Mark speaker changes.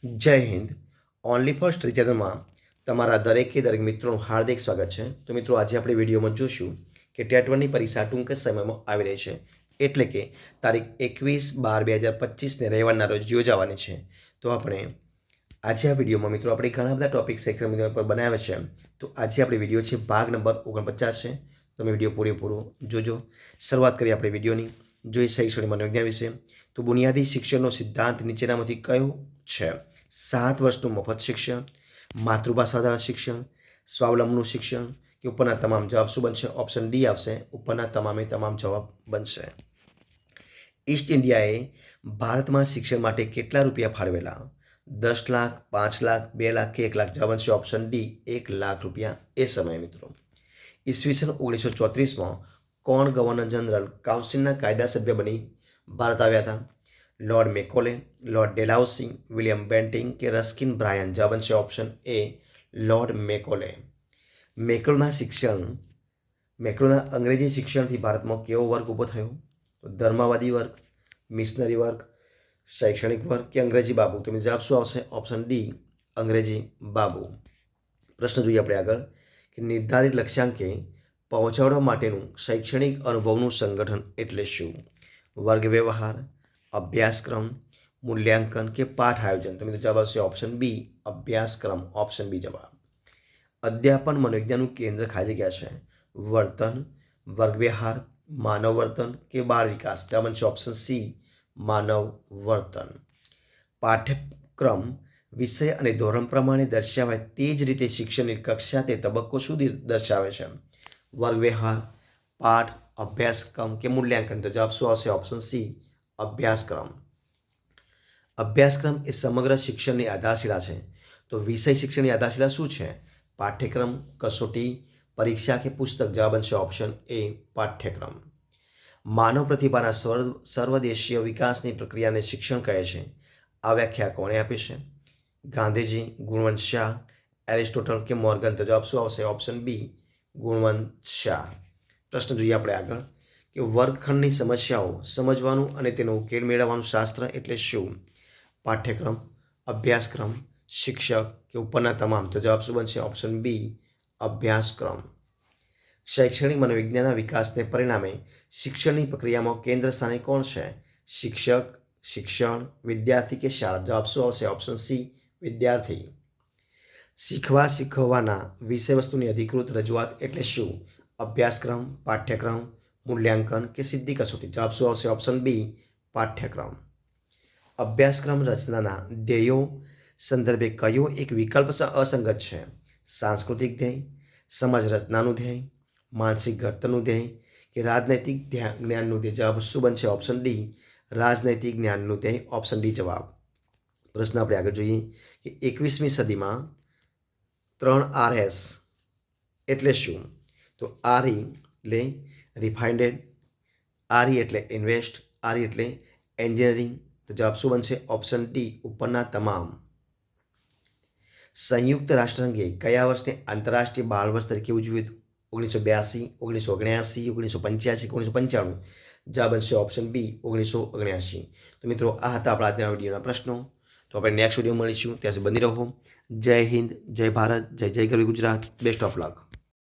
Speaker 1: જય Hind. Only for study ચેનલમાં તમારા દરેક મિત્રોનું હાર્દિક સ્વાગત છે. તો મિત્રો, આજે આપણે વિડીયોમાં જોશું કે ટેટ 1ની પરીક્ષા ટૂંક જ સમયમાં આવી રહી છે, એટલે કે તારીખ 21/12/2025ને રવિવારના રોજ યોજાવાની છે. તો આપણે આજે આ વિડીયોમાં મિત્રો આપણે ઘણા બધા ટોપિક સેક્શન પર બનાવ્યા છે. તો આજે આપણે વિડીયો છે ભાગ નંબર 49 છે. તમે વિડીયો પૂરેપૂરો જોજો. શરૂઆત કરીએ આપણે વિડીયોની. જોઈએ શૈક્ષણિક મનોવિજ્ઞાન વિશે. તો બુનિયાદી શિક્ષણનો સિદ્ધાંત નીચેનામાંથી કયો છે? 7 વર્ષનું મફત શિક્ષણ, માતૃભાષા આધારિત શિક્ષણ, સ્વાવલંબનું શિક્ષણ કે ઉપરના તમામ જવાબ શું બનશે? ઓપ્શન ડી આવશે. ઉપરના તમામે તમામ જવાબ બનશે. ઈસ્ટ ઇન્ડિયાએ ભારતમાં શિક્ષણ માટે કેટલા રૂપિયા ફાળવેલા? 10 લાખ, 5 લાખ, 2 લાખ કે 1 લાખ? જવાબ બનશે ઓપ્શન ડી, 1 લાખ રૂપિયા એ સમયે મિત્રો. ઈસવીસન 1934માં કોણ ગવર્નર જનરલ કાઉન્સિલના કાયદા સભ્ય બની ભારત આવ્યા હતા? લॉर्ड મેકોલે, લॉर्ड ડેલાઉસી, વિલિયમ બેન્ટિંગ કે રસ્કિન બ્રાયન? જવાબ બનશે ઓપ્શન એ, લॉर्ड મેકોલે. મેકોલના અંગ્રેજી શિક્ષણથી ભારતમાં કેવો વર્ગ ઊભો થયો? તો ધર્મવાદી વર્ગ, મિશનરી વર્ગ, શૈક્ષણિક વર્ગ કે અંગ્રેજી બાબુ? તો જવાબ શું આવશે? ઓપ્શન ડી, અંગ્રેજી બાબુ. પ્રશ્ન જોઈએ આપણે આગળ કે નિર્ધારિત લક્ષ્યાંકે પહોંચાડવા માટેનું શૈક્ષણિક અનુભવનું સંગઠન એટલે શું? વર્ગ વ્યવહાર, અભ્યાસક્રમ, મૂલ્યાંકન કે પાઠ આયોજન? તો જવાબ આવશે ઓપ્શન બી, અભ્યાસક્રમ. ઓપ્શન બી જવાબ. અધ્યાપન મનોવિજ્ઞાનનું કેન્દ્ર ખાલી જગ્યા છે? વર્તન, વર્ગ વ્યવહાર, માનવ વર્તન કે બાળ વિકાસ? જવાબ બનશે ઓપ્શન સી, માનવ વર્તન. પાઠ્યક્રમ વિષય અને ધોરણ પ્રમાણે દર્શાવાય તે જ રીતે શિક્ષણની કક્ષા તે તબક્કો સુધી દર્શાવે છે? વર્ગ વ્યવહાર, પાઠ, અભ્યાસક્રમ કે મૂલ્યાંકન? તો જવાબ શું આવશે? ઓપ્શન સી, અભ્યાસક્રમ. અભ્યાસક્રમ એ સમગ્ર શિક્ષણની આધારશિલા છે. તો વિષય શિક્ષણની આધારશિલા શું છે? પાઠ્યક્રમ, કસોટી, પરીક્ષા કે પુસ્તક? જવાબ બનશે ઓપ્શન એ, પાઠ્યક્રમ. માનવ પ્રતિભાના સર્વદેશીય વિકાસની પ્રક્રિયાને શિક્ષણ કહે છે? આ વ્યાખ્યા કોણે આપી છે? ગાંધીજી, ગુણવંત શાહ, એરિસ્ટોટલ કે મોર્ગન? તો જવાબ શું આવશે? Option B, Gunvant Shah. પ્રશ્ન જોઈએ આપણે આગળ કે વર્ગખંડની સમસ્યાઓ સમજવાનું અને તેનો ઉકેલ મેળવવાનું શાસ્ત્ર એટલે શું? પાઠ્યક્રમ, અભ્યાસક્રમ, શિક્ષક કે ઉપરના તમામ? તો જવાબ શું બનશે? ઓપ્શન બી, અભ્યાસક્રમ. શૈક્ષણિક મનોવિજ્ઞાનના વિકાસને પરિણામે શિક્ષણની પ્રક્રિયામાં કેન્દ્ર સ્થાને કોણ છે? શિક્ષક, શિક્ષણ, વિદ્યાર્થી કે શાળા? જવાબ શું આવશે? ઓપ્શન સી, વિદ્યાર્થી. શીખવાના વિષયવસ્તુની અધિકૃત રજૂઆત એટલે શું? અભ્યાસક્રમ, પાઠ્યક્રમ, મૂલ્યાંકન કે સિદ્ધિ કસોટી? જવાબ શું આવશે? ઓપ્શન બી, પાઠ્યક્રમ. અભ્યાસક્રમ રચનાના ધ્યેયો સંદર્ભે કયો એક વિકલ્પ અસંગત છે? સાંસ્કૃતિક ધ્યેય, સમાજ રચનાનું ધ્યેય, માનસિક ઘડતરનું ધ્યેય કે રાજનૈતિક જ્ઞાનનું ધ્યેય? જવાબ શું બનશે? ઓપ્શન ડી, રાજનૈતિક જ્ઞાનનું ધ્યેય. ઓપ્શન ડી જવાબ. પ્રશ્ન આપણે આગળ જોઈએ કે 21મી સદીમાં 3 RS એટલે શું? તો RE એટલે રિફાઇન્ડેડ, RE એટલે ઇન્વેસ્ટ, RE એટલે એન્જિનિયરિંગ? તો જવાબ શું બનશે? ઓપ્શન ડી, ઉપરના તમામ. સંયુક્ત રાષ્ટ્રસંઘે કયા વર્ષને આંતરરાષ્ટ્રીય બાળ વર્ષ તરીકે ઉજવ્યું? 1982, 1979, 1985 કે 1995? જવાબ બનશે ઓપ્શન બી, 1979. તો મિત્રો, આ હતા આપણા આજના વિડીયોના પ્રશ્નો. તો આપણે નેક્સ્ટ વિડીયો મળીશું. ત્યાં સુધી બની રહો. જય હિન્દ, જય ભારત, જય જય ગરવી ગુજરાત. Best of luck.